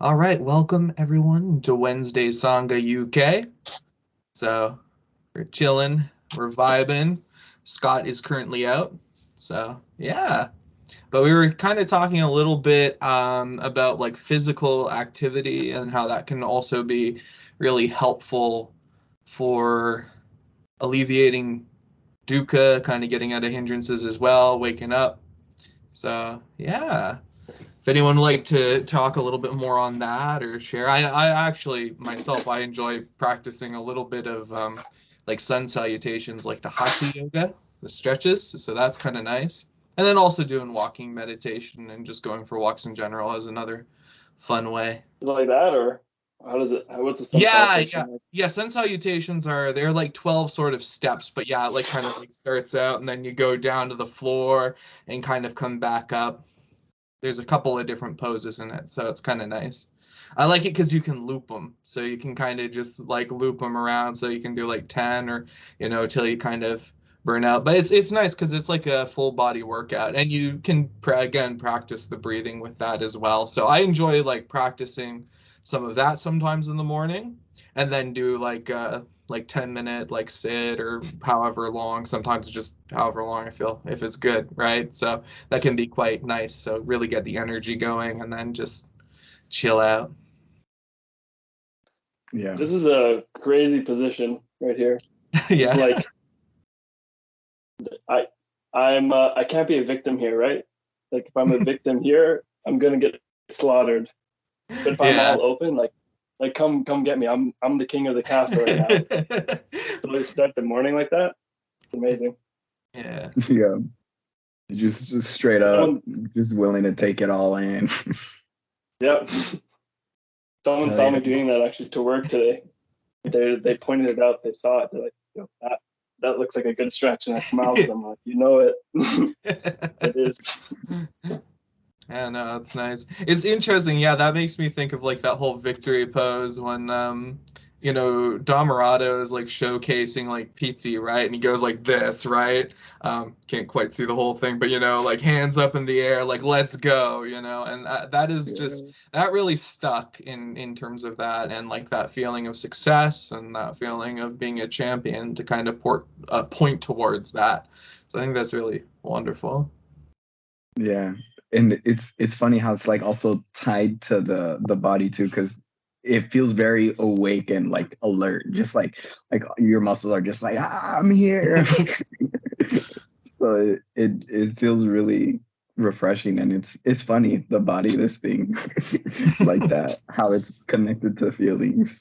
All right, welcome everyone to Wednesday Sangha UK. So we're chilling, we're vibing. Scott is currently out. So yeah. But we were kind of talking a little bit about like physical activity and how that can also be really helpful for alleviating dukkha, kind of getting out of hindrances as well, waking up. So yeah. If anyone would like to talk a little bit more on that or share, I actually myself I enjoy practicing a little bit of like sun salutations, like the hatha yoga, the stretches. So that's kind of nice. And then also doing walking meditation and just going for walks in general is another fun way. Like that, or how does it? What's the sun Yeah, yeah. salutation like? Yeah, sun salutations they're like 12 sort of steps, but yeah, it like kind of like starts out and then you go down to the floor and kind of come back up. There's a couple of different poses in it, so it's kind of nice. I like it because you can loop them, so you can kind of just like loop them around, so you can do like 10 or till you kind of burn out. But it's nice because it's like a full body workout, and you can again practice the breathing with that as well. So I enjoy like practicing some of that sometimes in the morning, and then do like 10-minute like sit or however long. Sometimes just however long I feel if it's good, right? So that can be quite nice. So really get the energy going and then just chill out. Yeah. This is a crazy position right here. It's Yeah. like I can't be a victim here, right? Like if I'm a victim here, I'm gonna get slaughtered. But if I'm Yeah. all open, like come get me. I'm the king of the castle right now. So I start the morning like that. It's amazing. Yeah. Yeah. Just straight up, Someone, just willing to take it all in. yeah. Someone Oh saw yeah. me doing that actually to work today. They pointed it out. They saw it. They're like, yo, that looks like a good stretch. And I smiled at them like, you know it. It is. Yeah, no, that's nice. It's interesting. Yeah, that makes me think of like that whole victory pose when Dhammarato is like showcasing like Pizzi, right? And he goes like this, right? Can't quite see the whole thing, but like hands up in the air, like let's go, and that is just Yeah. that really stuck in terms of that and like that feeling of success and that feeling of being a champion to kind of point towards that. So I think that's really wonderful. Yeah. And it's funny how it's like also tied to the body too, because it feels very awake and like alert, just like your muscles are just like I'm here. So it feels really refreshing, and it's funny the body, this thing like that, how it's connected to feelings.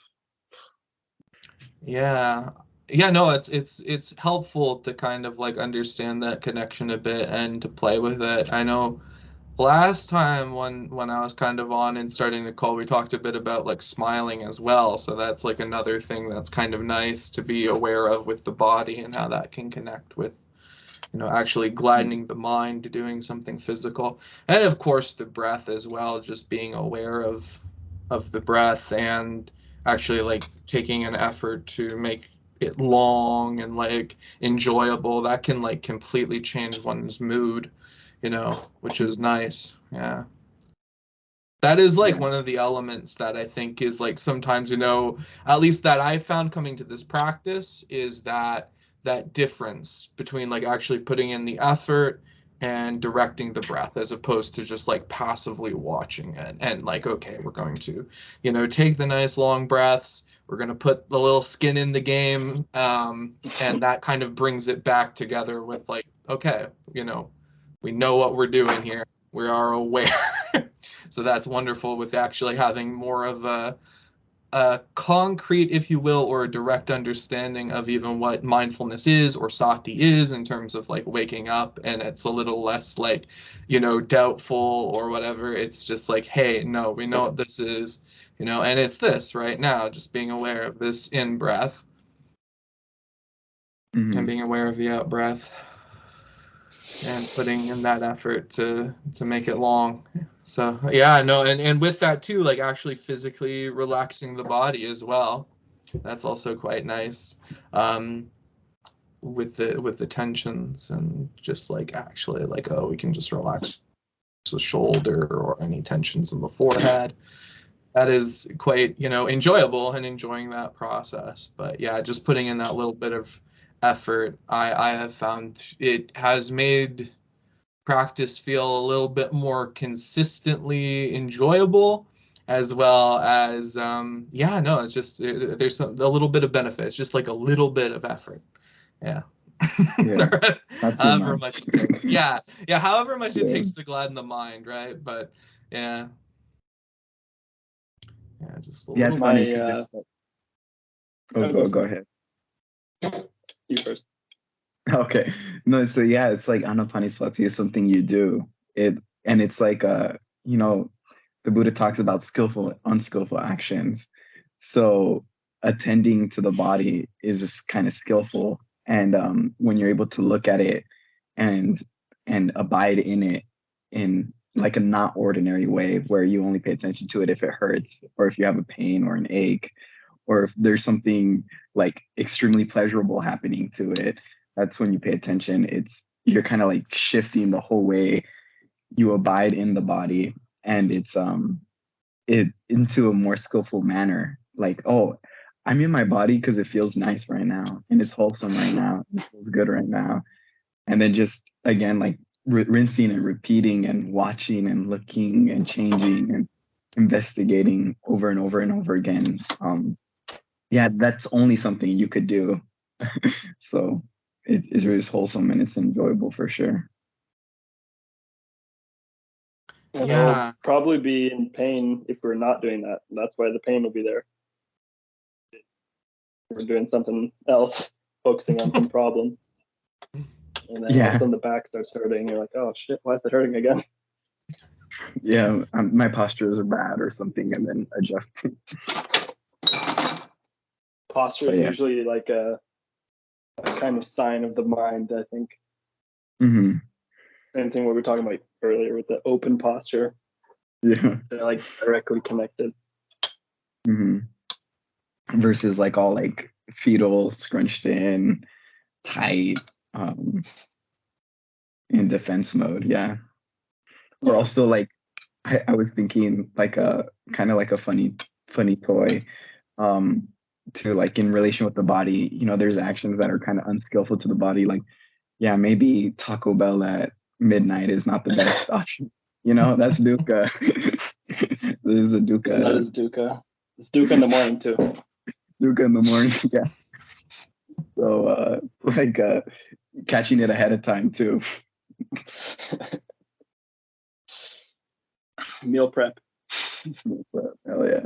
Yeah. Yeah, no, it's helpful to kind of like understand that connection a bit and to play with it. I know last time when I was kind of on and starting the call, we talked a bit about like smiling as well. So that's like another thing that's kind of nice to be aware of with the body and how that can connect with, actually gladdening the mind to doing something physical. And of course the breath as well, just being aware of the breath and actually like taking an effort to make it long and like enjoyable. That can like completely change one's mood, which is nice. Yeah. That is like Yeah. one of the elements that I think is like sometimes, at least that I found coming to this practice is that difference between like actually putting in the effort and directing the breath as opposed to just like passively watching it and like, okay, we're going to, take the nice long breaths. We're going to put the little skin in the game. And that kind of brings it back together with like, okay, we know what we're doing here. We are aware. So that's wonderful with actually having more of a concrete, if you will, or a direct understanding of even what mindfulness is or sati is in terms of like waking up. And it's a little less like, doubtful or whatever. It's just like, hey, no, we know what this is, and it's this right now, just being aware of this in breath and Hmm. being aware of the out breath and putting in that effort to make it long. So yeah, no, and with that too, like actually physically relaxing the body as well. That's also quite nice. Um, with the tensions and just like actually like, oh, we can just relax the shoulder or any tensions in the forehead. that is quite, enjoyable, and enjoying that process. But yeah, just putting in that little bit of effort, I have found it has made practice feel a little bit more consistently enjoyable, as well as it's just there's a little bit of benefit. It's just like a little bit of effort. Yeah. Yeah, not too However much. much it takes. Yeah, however much it Yeah. takes to gladden the mind, right? But yeah, just a Yeah, little it's bit. funny because it's go ahead. You first. Okay. No, so yeah, it's like anapanasati is something you do. And it's like the Buddha talks about skillful, unskillful actions. So attending to the body is kind of skillful. And when you're able to look at it and abide in it in like a not ordinary way, where you only pay attention to it if it hurts, or if you have a pain or an ache, or if there's something like extremely pleasurable happening to it, that's when you pay attention. You're kind of like shifting the whole way you abide in the body, and it's it into a more skillful manner. Like, oh, I'm in my body because it feels nice right now, and it's wholesome right now, it feels good right now. And then just again, like rinsing and repeating and watching and looking and changing and investigating over and over and over again. Yeah, that's only something you could do. So it's really wholesome and it's enjoyable for sure. And Yeah. we'll probably be in pain if we're not doing that. And that's why the pain will be there. We're doing something else, focusing on some problem. And then all of a sudden the back starts hurting. You're like, oh shit, why is it hurting again? Yeah, my postures are bad or something, and then adjusting. Posture is usually like a kind of sign of the mind, I think. Mm-hmm. Anything what we were talking about earlier with the open posture. Yeah. They're like directly connected. Mm-hmm. Versus like all like fetal, scrunched in, tight, in defense mode. Yeah. Or also like I was thinking like a kind of like a funny toy. To like in relation with the body, there's actions that are kind of unskillful to the body. Like, yeah, maybe Taco Bell at midnight is not the best option. That's dukkha. This is a dukkha. Yeah, that is dukkha. It's dukkha in the morning too. Dukkha in the morning, yeah. So catching it ahead of time too. Meal prep. Hell yeah.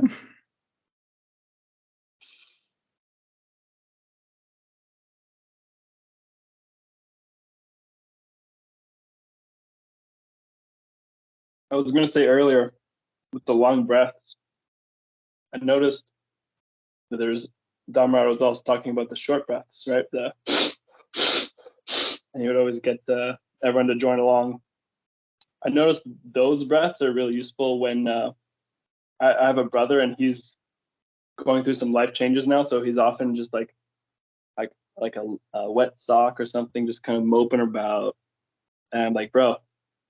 I was going to say earlier with the long breaths, I noticed that Dhammarato was also talking about the short breaths, right? And he would always get everyone to join along. I noticed those breaths are really useful when I have a brother and he's going through some life changes now. So he's often just like a wet sock or something, just kind of moping about. And I'm like, bro,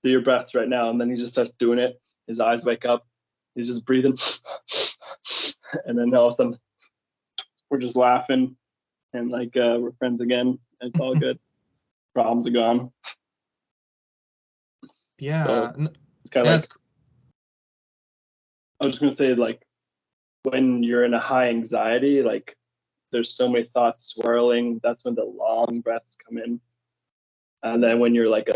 do your breaths right now. And then he just starts doing it. His eyes wake up. He's just breathing. And then all of a sudden, we're just laughing and like we're friends again. It's all good. Problems are gone. Yeah. So it's kind of like, I was just going to say, like, when you're in a high anxiety, like there's so many thoughts swirling. That's when the long breaths come in. And then when you're like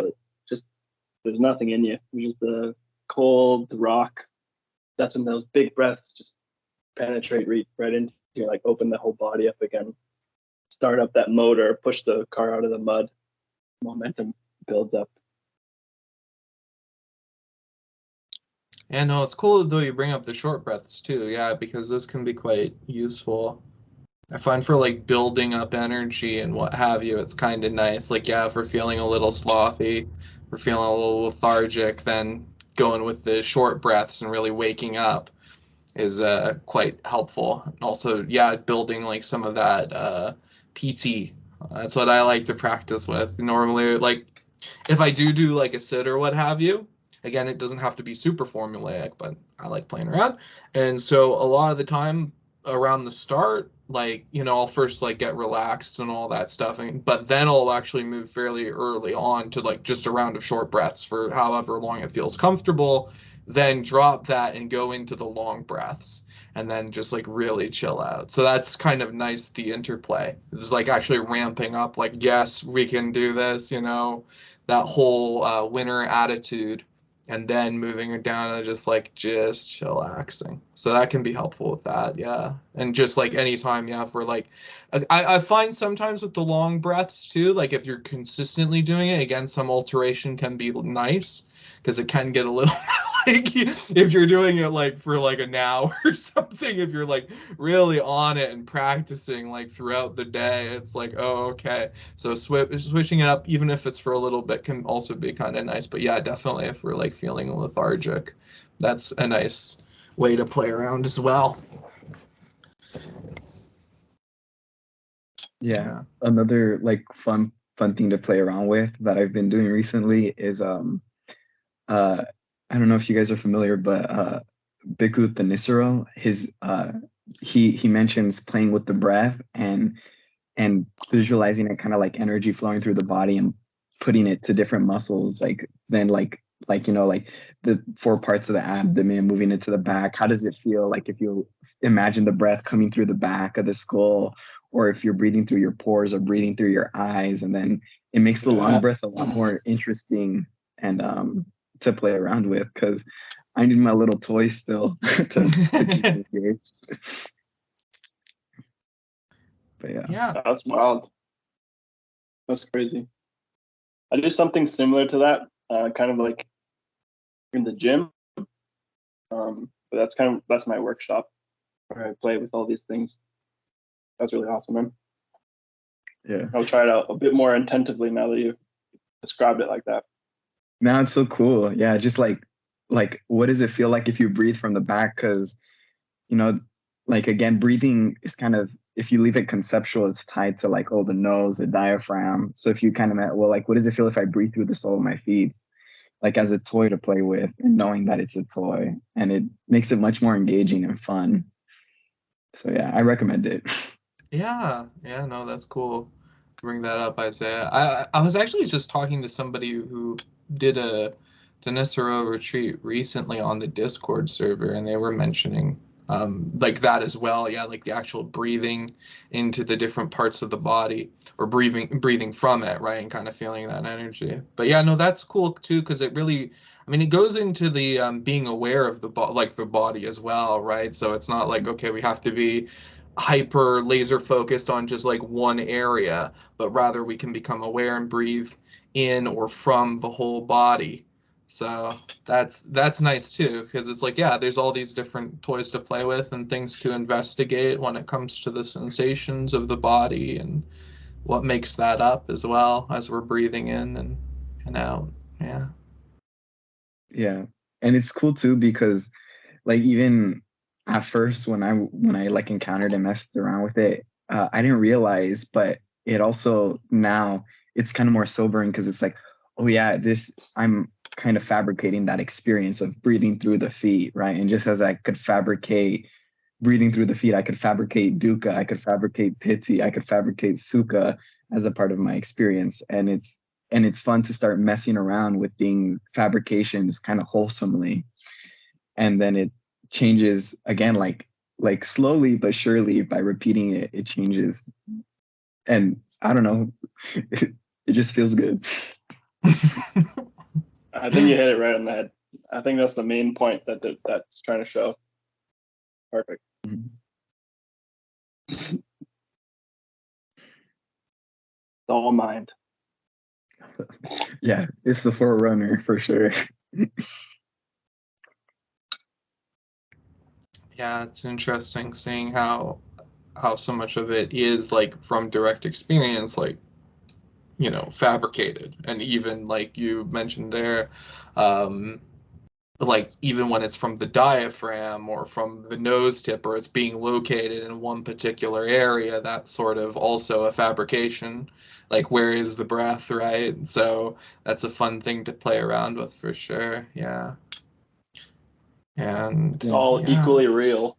there's nothing in you. You're just a cold rock. That's when those big breaths just penetrate right into you, like open the whole body up again. Start up that motor, push the car out of the mud. Momentum builds up. Yeah, no, it's cool though you bring up the short breaths too, yeah, because those can be quite useful. I find for like building up energy and what have you, it's kind of nice. Like, yeah, if we're feeling a little slothy, we're feeling a little lethargic, then going with the short breaths and really waking up is quite helpful. And also, yeah, building like some of that PT. That's what I like to practice with. Normally, like if I do like a sit or what have you, again, it doesn't have to be super formulaic, but I like playing around. And so a lot of the time around the start, like, you know, I'll first like get relaxed and all that stuff, but then I'll actually move fairly early on to like just a round of short breaths for however long it feels comfortable, then drop that and go into the long breaths and then just like really chill out. So that's kind of nice, the interplay. It's like actually ramping up, like, yes, we can do this, you know, that whole winner attitude, and then moving it down to just chillaxing. So that can be helpful with that, yeah. And just like anytime, yeah, for like, I find sometimes with the long breaths too, like if you're consistently doing it, again, some alteration can be nice because it can get a little like if you're doing it like for like an hour or something, if you're like really on it and practicing like throughout the day, it's like, oh, okay. So switching it up, even if it's for a little bit, can also be kind of nice. But yeah, definitely if we're like feeling lethargic, that's a nice way to play around as well. Yeah. Another like fun thing to play around with that I've been doing recently is I don't know if you guys are familiar, but Bhikkhu Thanissaro, he mentions playing with the breath and visualizing it kind of like energy flowing through the body and putting it to different muscles, like then like you know, like the four parts of the abdomen, moving it to the back. How does it feel like if you imagine the breath coming through the back of the skull, or if you're breathing through your pores or breathing through your eyes? And then it makes the long breath a lot more interesting and to play around with, because I need my little toy still to keep me engaged. But Yeah. That's wild. That's crazy. I do something similar to that, kind of like in the gym. But that's my workshop where I play with all these things. That's really awesome, man. yeah. I'll try it out a bit more attentively now that you described it like that. Now it's so cool. Yeah, just like what does it feel like if you breathe from the back? Because, you know, like again, breathing is kind of, if you leave it conceptual, it's tied to like, oh, the nose, the diaphragm. So if you kind of, well, like, what does it feel if I breathe through the sole of my feet, like as a toy to play with, and knowing that it's a toy, and it makes it much more engaging and fun. So yeah, I recommend it. Yeah, no, that's cool. Bring that up, Isaiah. I was actually just talking to somebody who did a Denisero retreat recently on the Discord server, and they were mentioning like that as well. Yeah, like the actual breathing into the different parts of the body, or breathing from it, right, and kind of feeling that energy. But yeah, no, that's cool too, because it really, I mean, it goes into the being aware of the the body as well, right? So it's not like, okay, we have to be hyper laser focused on just like one area, but rather we can become aware and breathe in or from the whole body. So that's nice too, because it's like, yeah, there's all these different toys to play with and things to investigate when it comes to the sensations of the body and what makes that up as well as we're breathing in and out. Yeah. Yeah, and it's cool too because like even at first when I like encountered and messed around with it, I didn't realize, but it also now it's kind of more sobering because it's like, oh yeah, this I'm kind of fabricating that experience of breathing through the feet, right? And just as I could fabricate breathing through the feet, I could fabricate dukkha, I could fabricate piti, I could fabricate sukha as a part of my experience. And it's fun to start messing around with being fabrications kind of wholesomely. And then it changes again, like slowly but surely by repeating it, it changes. And I don't know, it just feels good. I think you hit it right on the head. I think that's the main point that's trying to show. Perfect. It's all mind. Yeah, it's the forerunner for sure. Yeah, it's interesting seeing how so much of it is like from direct experience, like, you know, fabricated. And even like you mentioned there, um like even when it's from the diaphragm or from the nose tip, or it's being located in one particular area, that's sort of also a fabrication. Like, where is the breath, right? So that's a fun thing to play around with for sure. Yeah. And It's all equally real.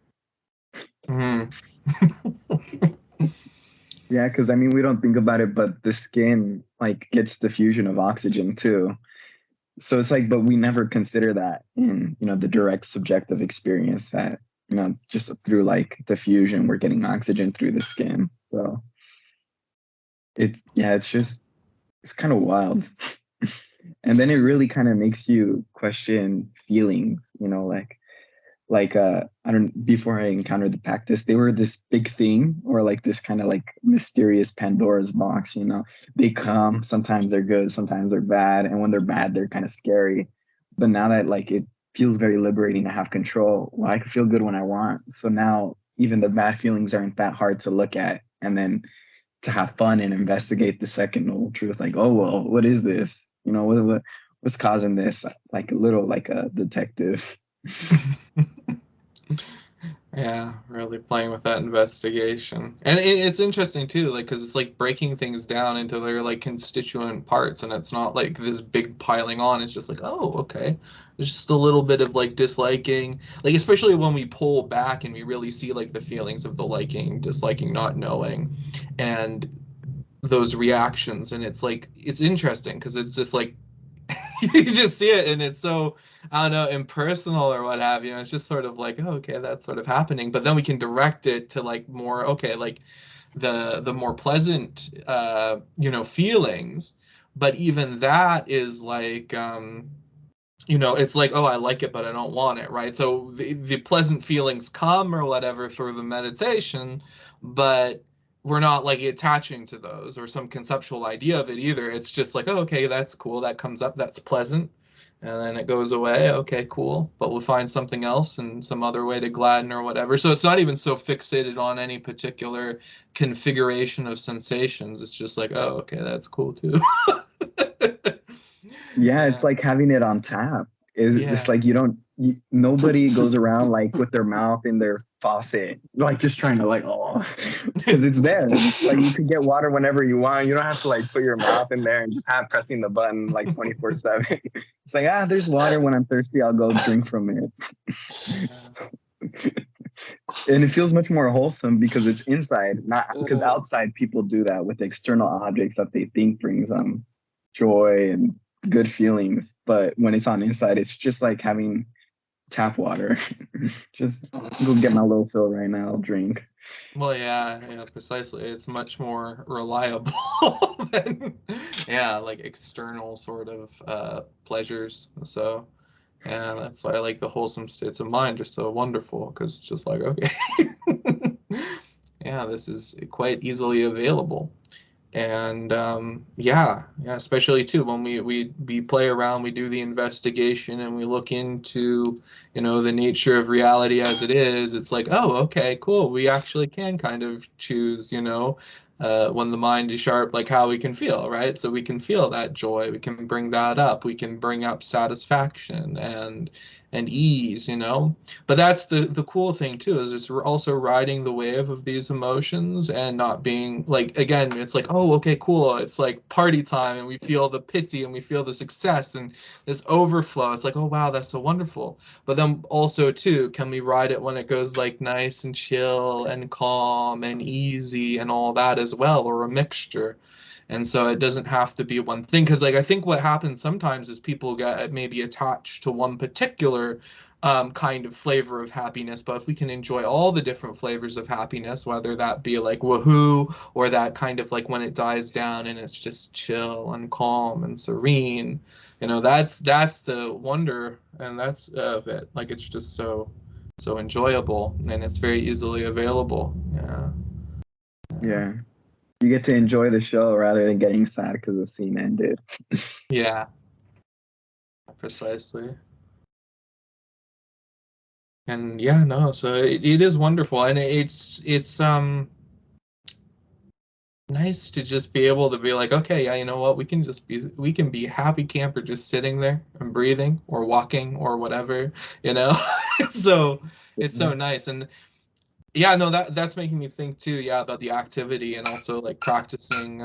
Mhm. Yeah, because I mean, we don't think about it, but the skin like gets diffusion of oxygen too. So it's like, but we never consider that in, the direct subjective experience that, just through like diffusion, we're getting oxygen through the skin. So it's kind of wild. And then it really kind of makes you question feelings, I don't before I encountered the practice, they were this big thing, or like this kind of like mysterious Pandora's box. They come, sometimes they're good, sometimes they're bad, and when they're bad they're kind of scary. But now that like it feels very liberating to have control, well, I can feel good when I want, so now even the bad feelings aren't that hard to look at, and then to have fun and investigate the second noble truth, like, oh well, what is this, what's causing this, like a little like a detective. Yeah, really playing with that investigation. And it's interesting too, like, because it's like breaking things down into their like constituent parts, and it's not like this big piling on. It's just like, oh, okay. There's just a little bit of like disliking, like especially when we pull back and we really see like the feelings of the liking, disliking, not knowing, and those reactions. And it's like, it's interesting because it's just like you just see it, and it's so, I don't know, impersonal or what have you. It's just sort of like, oh, okay, that's sort of happening. But then we can direct it to like more, okay, like the more pleasant feelings. But even that is like it's like, oh, I like it, but I don't want it, right? So the pleasant feelings come or whatever through the meditation, but we're not like attaching to those or some conceptual idea of it either. It's just like, oh, okay, that's cool. That comes up. That's pleasant. And then it goes away. Okay, cool. But we'll find something else and some other way to gladden or whatever. So it's not even so fixated on any particular configuration of sensations. It's just like, oh, okay, that's cool too. Yeah, it's like having it on tap. It's like nobody goes around like with their mouth in their faucet, like just trying to like, oh, because it's there. Like you can get water whenever you want. You don't have to like put your mouth in there and just have pressing the button like 24/7. It's like, there's water when I'm thirsty. I'll go drink from it. And it feels much more wholesome because it's inside, not because outside people do that with external objects that they think brings joy and good feelings. But when it's on inside, it's just like having tap water. Just go get my little fill right now, I'll drink. Well, yeah, precisely. It's much more reliable than, like external sort of pleasures. So, yeah, that's why I like the wholesome states of mind are so wonderful, because it's just like, okay, yeah, this is quite easily available. And especially too when we play around, we do the investigation, and we look into the nature of reality as it is. It's like, oh, okay, cool, we actually can kind of choose when the mind is sharp, like how we can feel, right? So we can feel that joy, we can bring that up, we can bring up satisfaction and ease. But that's the cool thing too, is we're also riding the wave of these emotions and not being like, again, it's like, oh, okay, cool, it's like party time, and we feel the pity and we feel the success and this overflow. It's like, oh wow, that's so wonderful. But then also too, can we ride it when it goes like nice and chill and calm and easy and all that as well, or a mixture? And so it doesn't have to be one thing, because like I think what happens sometimes is people get maybe attached to one particular kind of flavor of happiness. But if we can enjoy all the different flavors of happiness, whether that be like woohoo, or that kind of like when it dies down and it's just chill and calm and serene, that's the wonder, and that's of it. Like it's just so enjoyable, and it's very easily available. Yeah. You get to enjoy the show rather than getting sad because the scene ended. Yeah, precisely. And so it is wonderful, and it's nice to just be able to be like, okay, yeah, you know what, we can be happy camper just sitting there and breathing or walking or whatever. So it's so nice. And Yeah, no, that's making me think too, yeah, about the activity and also like practicing,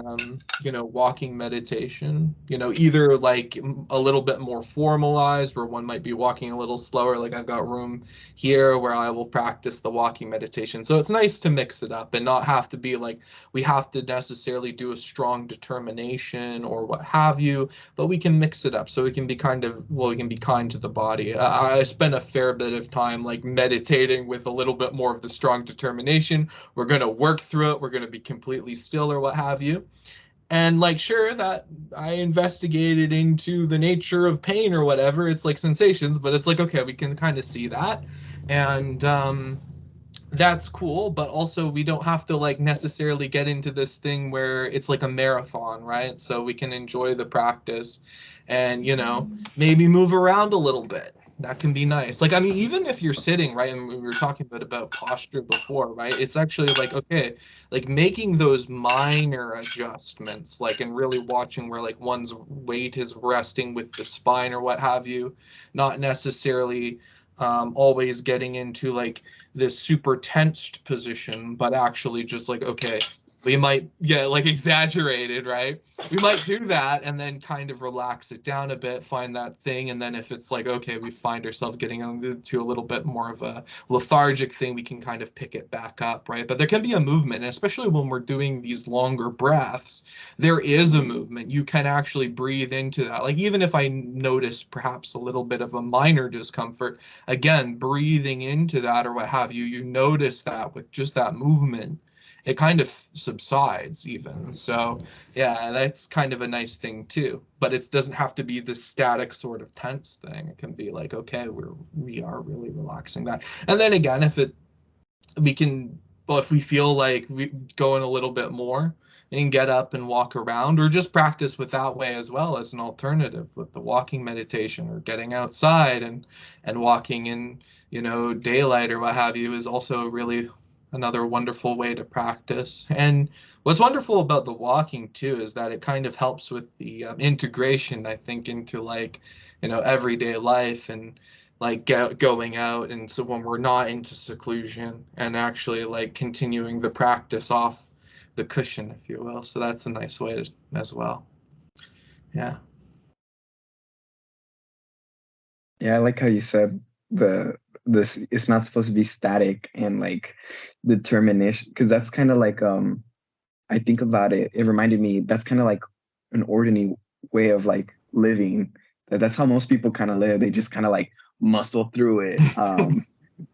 walking meditation, either like a little bit more formalized where one might be walking a little slower. Like I've got room here where I will practice the walking meditation. So it's nice to mix it up and not have to be like we have to necessarily do a strong determination or what have you, but we can mix it up so we can be we can be kind to the body. I spend a fair bit of time like meditating with a little bit more of the strong determination. We're going to work through it. We're going to be completely still or what have you. And like, sure, that I investigated into the nature of pain or whatever. It's like sensations, but it's like, okay, we can kind of see that. And that's cool, but also we don't have to like necessarily get into this thing where it's like a marathon, right? So we can enjoy the practice and, maybe move around a little bit. That can be nice. Like, I mean, even if you're sitting, right, and we were talking about posture before, right? It's actually like, okay, like making those minor adjustments, like, and really watching where like one's weight is resting with the spine or what have you, not necessarily always getting into like this super tensed position, but actually just like, okay, we might, yeah, like exaggerated, right? We might do that and then kind of relax it down a bit, find that thing. And then if it's like, okay, we find ourselves getting into a little bit more of a lethargic thing, we can kind of pick it back up, right? But there can be a movement, and especially when we're doing these longer breaths, there is a movement. You can actually breathe into that. Like even if I notice perhaps a little bit of a minor discomfort, again, breathing into that or what have you, you notice that with just that movement, it kind of subsides even. So yeah, that's kind of a nice thing too. But it doesn't have to be this static sort of tense thing. It can be like, okay, we are really relaxing that. And then again, we can, well, if we feel like we go in a little bit more and get up and walk around or just practice with that way as well as an alternative with the walking meditation or getting outside and walking in, daylight or what have you is also really another wonderful way to practice. And what's wonderful about the walking too is that it kind of helps with the integration, I think, into like, everyday life and like going out. And so when we're not into seclusion and actually like continuing the practice off the cushion, if you will. So that's a nice way as well. Yeah. Yeah, I like how you said this it's not supposed to be static and like determination, because that's kind of like I think about it, it reminded me that's kind of like an ordinary way of like living. That's how most people kind of live. They just kind of like muscle through it.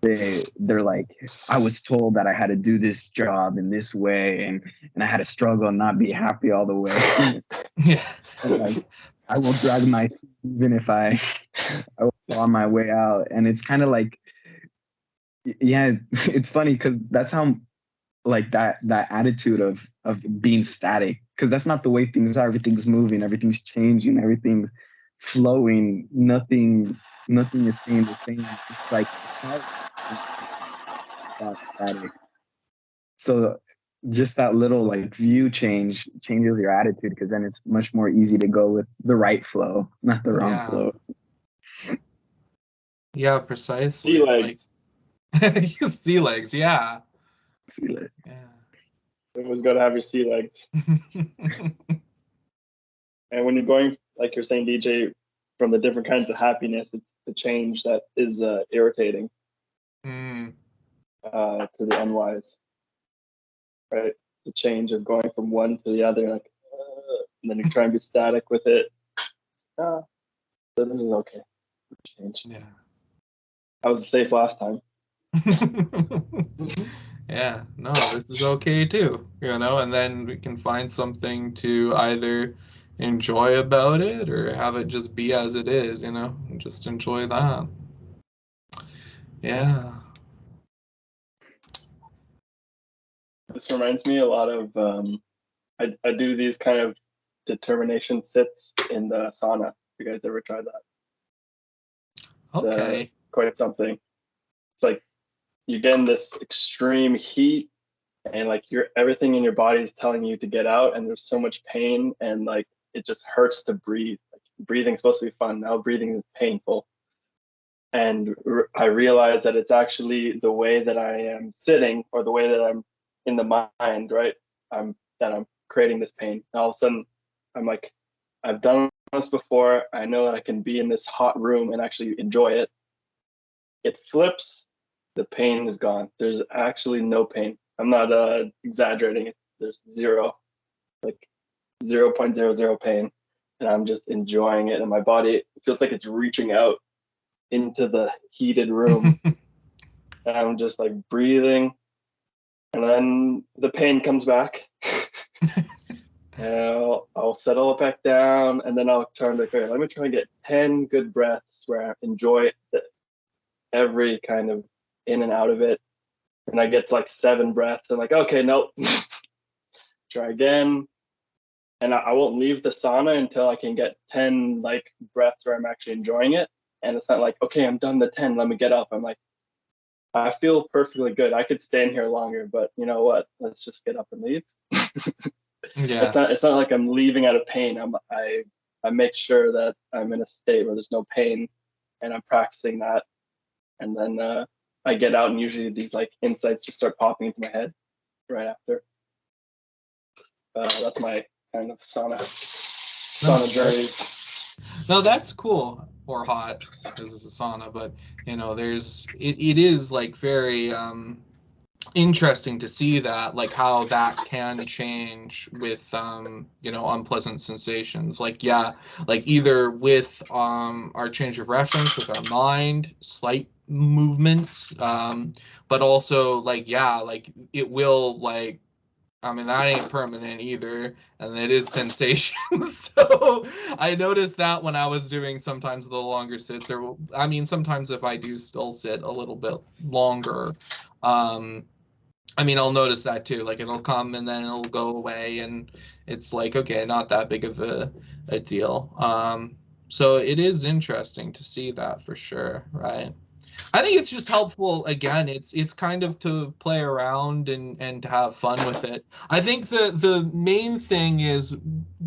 They're like, I was told that I had to do this job in this way, and I had to struggle and not be happy all the way. Yeah. Like I will drag my feet even if I was on my way out. And it's kind of like, yeah, it's funny because that's how like that attitude of being static, because that's not the way things are. Everything's moving, everything's changing, everything's flowing. Nothing is staying the same. It's like that static. So just that little like view change changes your attitude, because then it's much more easy to go with the right flow, not the wrong Yeah. flow. Yeah, Sea precisely. Like legs. sea legs, yeah. See, like, Yeah. You always got to have your sea legs. And when you're going, like you're saying, DJ, from the different kinds of happiness, it's the change that is irritating Mm. to the unwise, right? The change of going from one to the other, like, and then you try and be static with it. So this is okay. Change. Yeah. I was safe last time. Yeah, no, this is okay too, and then we can find something to either enjoy about it or have it just be as it is, and just enjoy that. Yeah. This reminds me a lot of I do these kind of determination sits in the sauna. You guys ever tried that? Okay. Quite something. It's like you get in this extreme heat and like everything in your body is telling you to get out, and there's so much pain, and like it just hurts to breathe. Like breathing's supposed to be fun. Now breathing is painful. And I realized that it's actually the way that I am sitting, or the way that I'm in the mind, right? That I'm creating this pain. And all of a sudden, I'm like, I've done this before. I know that I can be in this hot room and actually enjoy it. It flips, the pain is gone. There's actually no pain. I'm not exaggerating. There's zero, like 0.00 pain, and I'm just enjoying it. And my body feels like it's reaching out into the heated room. And I'm just like breathing, and then the pain comes back. And I'll settle it back down, and then I'll turn to, okay, let me try and get 10 good breaths where I enjoy every kind of in and out of it. And I get to like 7 breaths, and like, okay, nope. Try again. And I won't leave the sauna until I can get 10 like breaths where I'm actually enjoying it. And it's not like, okay, I'm done the 10, let me get up. I'm like, I feel perfectly good. I could stay in here longer, but you know what? Let's just get up and leave. Yeah. It's not like I'm leaving out of pain. I make sure that I'm in a state where there's no pain, and I'm practicing that. And then I get out, and usually these like insights just start popping into my head right after. That's my kind of sauna journeys. No, that's cool, or hot, because it's a sauna, but you know, it is like very interesting to see that, like how that can change with you know, unpleasant sensations. Like, yeah, like either with our change of reference with our mind, slight movements, but also like, yeah, like it will, like, I mean, that ain't permanent either, and it is sensation. So I noticed that when I was doing sometimes the longer sits, or I mean, sometimes if I do still sit a little bit longer, I mean, I'll notice that too. Like it'll come and then it'll go away, and it's like, okay, not that big of a deal. So it is interesting to see that for sure, right? I think it's just helpful. Again, it's kind of to play around and to have fun with it. I think the main thing is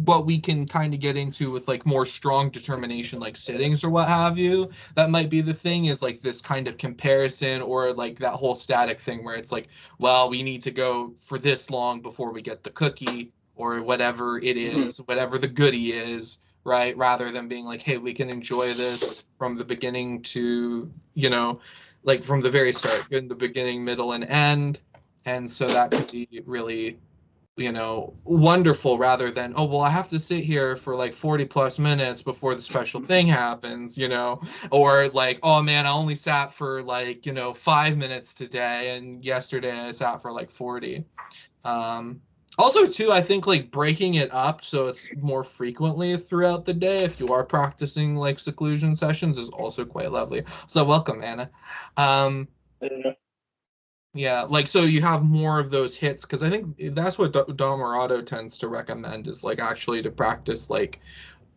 what we can kind of get into with like more strong determination, like sittings or what have you. That might be the thing, is like this kind of comparison, or like that whole static thing where it's like, well, we need to go for this long before we get the cookie or whatever it is, whatever the goodie is, right? Rather than being like, hey, we can enjoy this from the beginning to, you know, like from the very start, in the beginning, middle, and end. And so that could be really, you know, wonderful, rather than, oh, well, I have to sit here for like 40 plus minutes before the special thing happens, you know, or like, oh man, I only sat for like, you know, 5 minutes today, and yesterday I sat for like 40. Also, too, I think like breaking it up so it's more frequently throughout the day, if you are practicing like seclusion sessions, is also quite lovely. So welcome, Anna. Um, yeah, like so you have more of those hits, because I think that's what Dhammarato tends to recommend, is like actually to practice like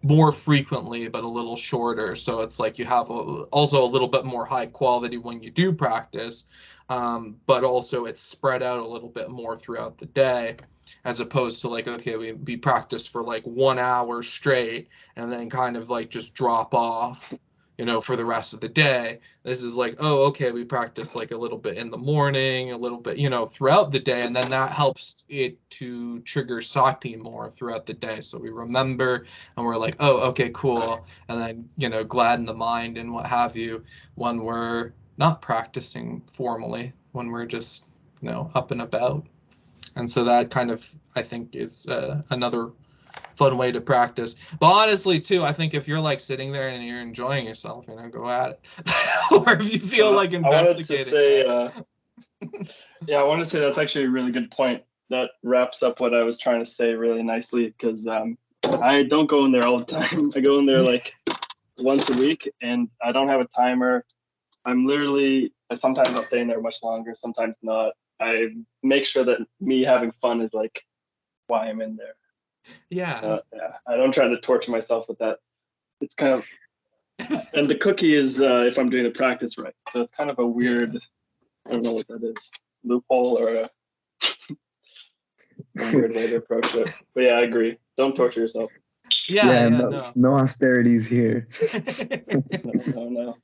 more frequently but a little shorter, so it's like you have also a little bit more high quality when you do practice, but also it's spread out a little bit more throughout the day, as opposed to like, okay, we practice for like 1 hour straight and then kind of like just drop off, you know, for the rest of the day. This is like, oh, okay, we practice like a little bit in the morning, a little bit, you know, throughout the day, and then that helps it to trigger sati more throughout the day, so we remember and we're like, oh, okay, cool, and then, you know, gladden the mind and what have you when we're not practicing formally, when we're just, you know, up and about. And so that kind of, I think, is another fun way to practice. But honestly, too, I think if you're like sitting there and you're enjoying yourself, you know, go at it. Or if you feel like investigating. I wanted to say that's actually a really good point. That wraps up what I was trying to say really nicely, because I don't go in there all the time. I go in there like once a week, and I don't have a timer. Sometimes I'll stay in there much longer, sometimes not. I make sure that me having fun is like why I'm in there. Yeah. I don't try to torture myself with that. It's kind of, and the cookie is if I'm doing the practice right. So it's kind of a weird, I don't know what that is, loophole or a weird way to approach it. But yeah, I agree. Don't torture yourself. No austerities here. No.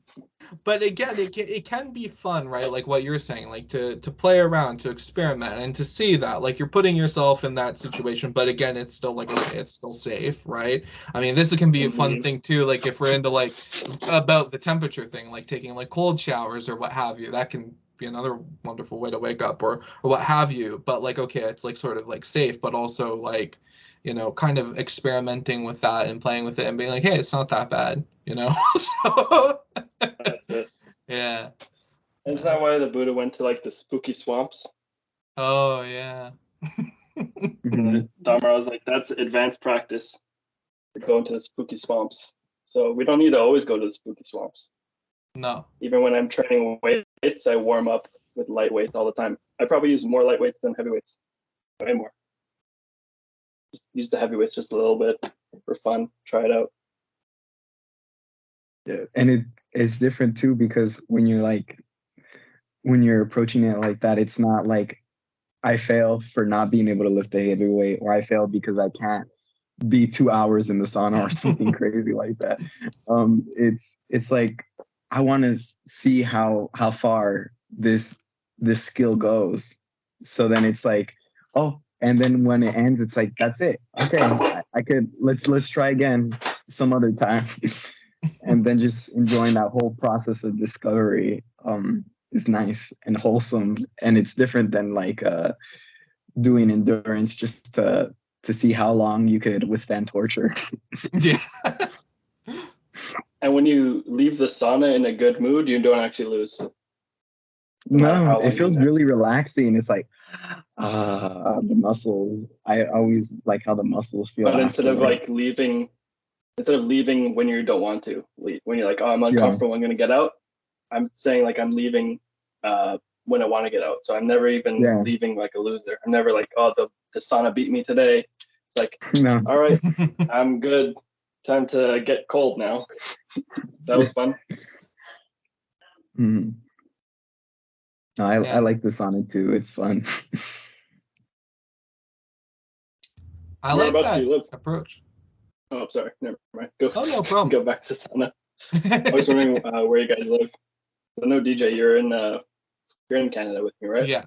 But again, it can be fun, right? Like what you're saying, like to play around, to experiment, and to see that, like you're putting yourself in that situation. But again, it's still like, okay, it's still safe, right? I mean, this can be a fun thing too. Like if we're into like about the temperature thing, like taking like cold showers or what have you, that can be another wonderful way to wake up or what have you. But like, okay, it's like sort of like safe, but also like, kind of experimenting with that and playing with it and being like, hey, it's not that bad, So That's it. yeah. Isn't that why the Buddha went to like the spooky swamps? Oh yeah. Mhm. Dhammarato was like, that's advanced practice to go into the spooky swamps. So we don't need to always go to the spooky swamps. No. Even when I'm training weights, I warm up with light weights all the time. I probably use more light weights than heavy weights. Way more. Just use the heavy weights just a little bit for fun. Try it out. Yeah, and it's different too because when you're approaching it like that, it's not like I fail for not being able to lift a heavy weight, or I fail because I can't be 2 hours in the sauna or something crazy like that. It's like I want to see how far this skill goes. So then it's like, oh, and then when it ends, it's like that's it. Okay, I could let's try again some other time. And then just enjoying that whole process of discovery is nice and wholesome, and it's different than like doing endurance just to see how long you could withstand torture. Yeah. And when you leave the sauna in a good mood, you don't actually lose. No, it feels really relaxing. It's like the muscles. I always like how the muscles feel. But instead of afterward. like leaving when you don't want to leave, when you're like, oh, I'm uncomfortable, Yeah. I'm gonna get out. I'm saying like I'm leaving when I want to get out. So I'm never even leaving like a loser. I'm never like, oh, the sauna beat me today. It's like, No. all right, I'm good. Time to get cold now. That was fun. Mm-hmm. No, I like the sauna too. It's fun. I like Whereabouts that do you live? approach. Oh, sorry. Never mind. Go. Oh, no problem. Go back to sauna. I was wondering where you guys live. I know DJ, you're in Canada with me, right? Yeah.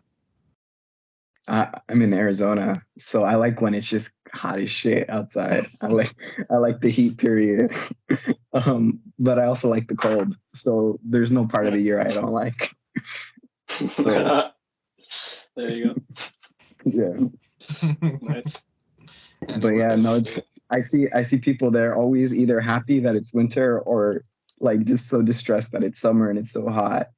I'm in Arizona, so I like when it's just hot as shit outside. I like the heat period, but I also like the cold. So there's no part of the year I don't like. So, there you go. Yeah. Nice. But yeah, no, I see people there always either happy that it's winter or like just so distressed that it's summer and it's so hot.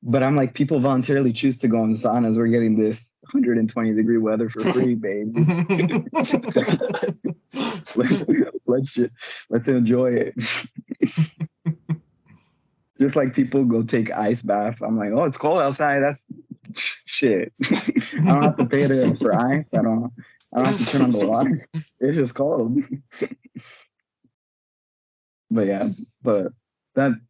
But I'm like, people voluntarily choose to go in saunas. We're getting this 120-degree weather for free, babe. let's enjoy it. Just like people go take ice bath. I'm like, oh, it's cold outside. That's shit. I don't have to pay for ice. I don't have to turn on the water. It's just cold. But yeah, but that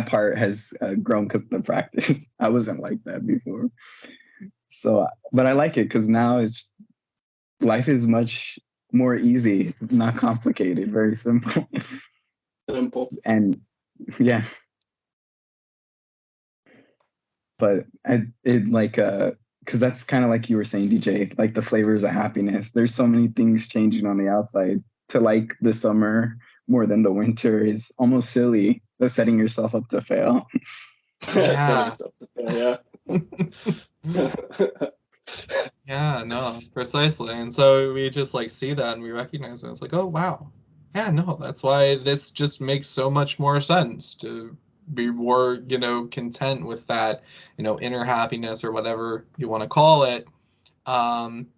part has grown because of the practice. I wasn't like that before. So, but I like it because now life is much more easy, not complicated, very simple. Simple. And yeah, but it like because that's kind of like you were saying, DJ, like the flavors of happiness. There's so many things changing on the outside. To like the summer more than the winter is almost silly. That's setting yourself up to fail. Yeah. Yeah. Yeah, no, precisely. And so we just like see that and we recognize it. It's like, oh wow. Yeah, no, that's why this just makes so much more sense to be more, content with that, inner happiness or whatever you want to call it.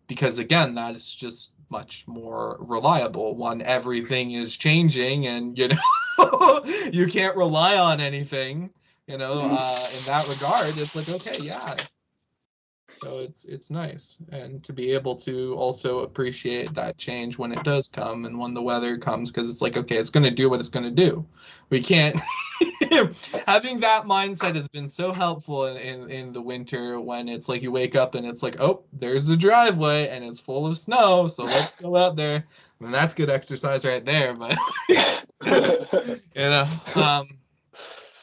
Because again, that is just much more reliable when everything is changing and you can't rely on anything, in that regard. It's like, okay, yeah. So it's nice, and to be able to also appreciate that change when it does come and when the weather comes, because it's like, okay, it's going to do what it's going to do. We can't having that mindset has been so helpful in the winter when it's like you wake up and it's like, oh, there's the driveway and it's full of snow, so let's go out there. And that's good exercise right there. But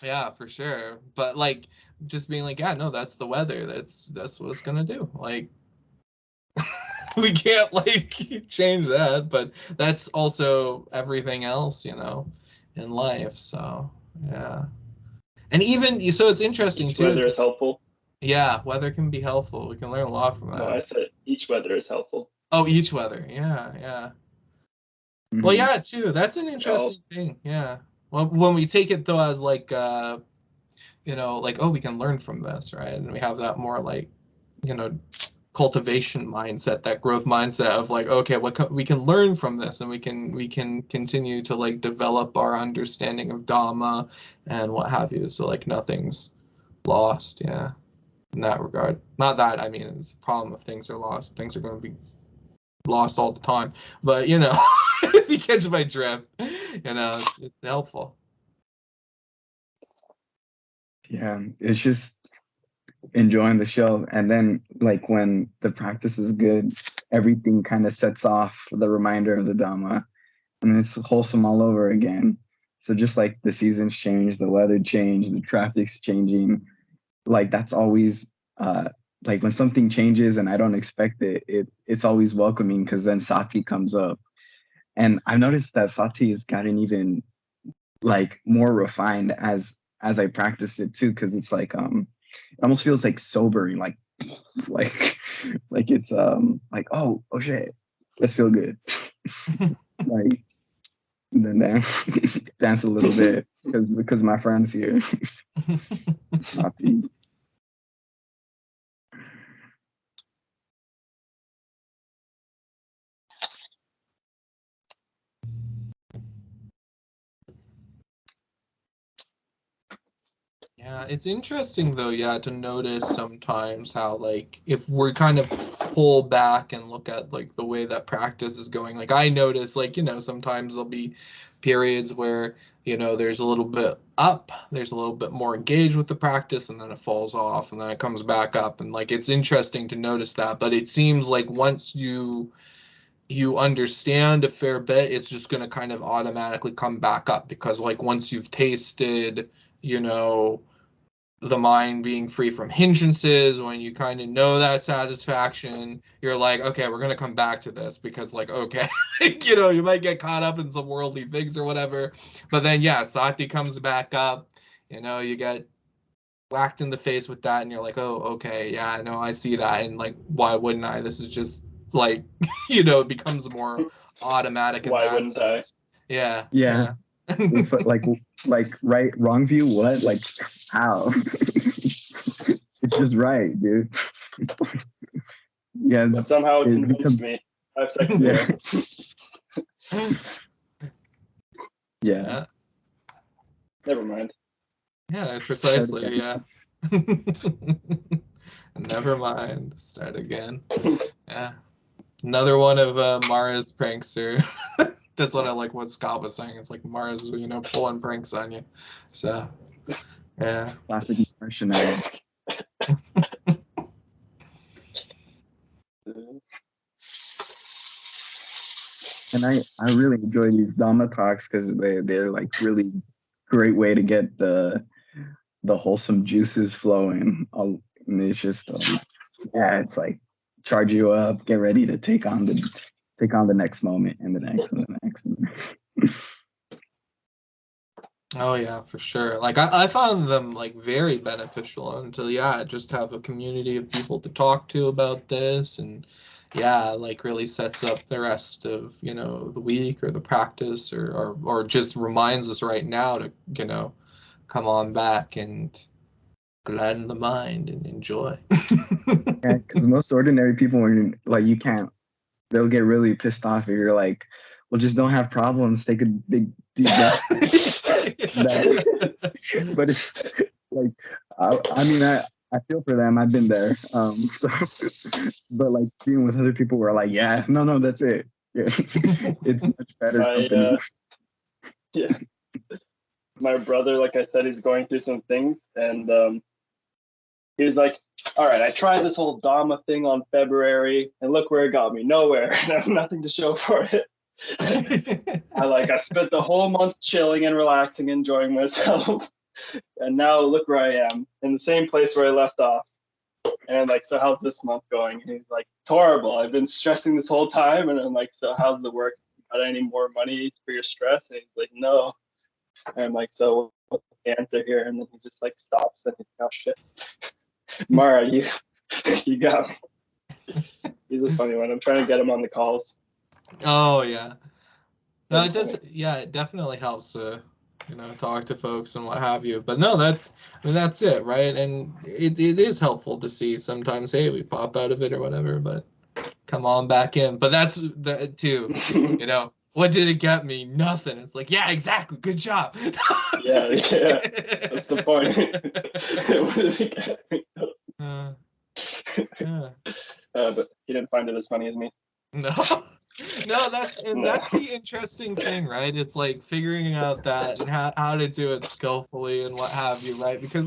Yeah, for sure. But like just being like, yeah, no, that's the weather. That's what it's gonna do. Like we can't like change that, but that's also everything else, in life. So yeah. And even so it's interesting Each too, weather is 'cause, helpful. yeah, weather can be helpful. We can learn a lot from No, I that. said each weather is helpful. Oh, each weather. Yeah, yeah. Well, Mhm. yeah, too. That's an They all interesting thing. Yeah. Well, when we take it though as like like, oh, we can learn from this, right? And we have that more like, you know, cultivation mindset, that growth mindset of like, okay, we can learn from this, and we can continue to like develop our understanding of Dhamma and what have you. So like nothing's lost, yeah, in that regard. Not that, I mean, it's a problem if things are lost. Things are going to be lost all the time. But if you catch my drift, it's helpful. Yeah, it's just enjoying the show. And then like when the practice is good, everything kind of sets off the reminder of the Dhamma, and it's wholesome all over again. So just like the seasons change, the weather change, the traffic's changing, like that's always like when something changes and I don't expect it's always welcoming because then sati comes up. And I've noticed that sati has gotten even like more refined as I practice it too, because it's like it almost feels like sobering, like like it's like oh shit, let's feel good. Like and then dance a little bit because my friend's here. Sati. Yeah, it's interesting though, yeah, to notice sometimes how like if we're kind of pull back and look at like the way that practice is going, like I notice like, sometimes there'll be periods where, there's a little bit up, there's a little bit more engaged with the practice, and then it falls off and then it comes back up. And like it's interesting to notice that, but it seems like once you understand a fair bit, it's just going to kind of automatically come back up, because like once you've tasted, you know, the mind being free from hindrances, when you kind of know that satisfaction, you're like, okay, we're going to come back to this, because like, okay, you might get caught up in some worldly things or whatever. But then, yeah, sati comes back up, you get whacked in the face with that, and you're like, oh, okay, yeah, no, I see that. And like, why wouldn't I? This is just like, it becomes more automatic in why that wouldn't I? sense. Yeah, Yeah, yeah. it's like right wrong view, what, like how? It's just right, dude. Yeah, But somehow it it convinced becomes me 5 seconds yeah. ago. Yeah. Yeah. Never mind. Yeah, Start precisely. again. Yeah. Never mind. Start again. Yeah. Another one of Mara's pranks here. That's what I like what Scott was saying. It's like Mara's, pulling pranks on you. So, yeah. Classic shenanigans. And I really enjoy these Dhamma talks because they're like really great way to get the wholesome juices flowing. And it's just yeah, it's like charge you up, get ready to take on the next moment and the next and the next. And the next. Oh yeah, for sure. Like I found them like very beneficial until, yeah, just have a community of people to talk to about this, and yeah, like really sets up the rest of, the week or the practice, or just reminds us right now to, come on back and gladden the mind and enjoy. Yeah, because most ordinary people, when like you can't, they'll get really pissed off if you're like, well, just don't have problems, take a big deep breath. But it's like I mean I feel for them. I've been there. So, but like being with other people who are like, yeah, no, that's it. Yeah. It's much better company. Yeah. My brother, like I said, he's going through some things, and he was like, all right, I tried this whole Dhamma thing on February, and look where it got me. Nowhere. And I have nothing to show for it. I spent the whole month chilling and relaxing, enjoying myself. And now look where I am, in the same place where I left off. And I'm like, so how's this month going? And he's like, it's horrible. I've been stressing this whole time. And I'm like, so how's the work? Got any more money for your stress? And he's like, no. And I'm like, so what's the answer here? And then he just like stops and he's like, oh shit. Mara, you got me. He's a funny one. I'm trying to get him on the calls. Oh yeah. No, it does. Yeah, it definitely helps to, talk to folks and what have you. But no, that's it, right? And it is helpful to see sometimes, hey, we pop out of it or whatever, but come on back in. But that's that too, What did it get me? Nothing. It's like, yeah, exactly. Good job. yeah. That's the point. What did it get me? Yeah. But he didn't find it as funny as me. No, that's the interesting thing, right? It's like figuring out that and how to do it skillfully and what have you, right? Because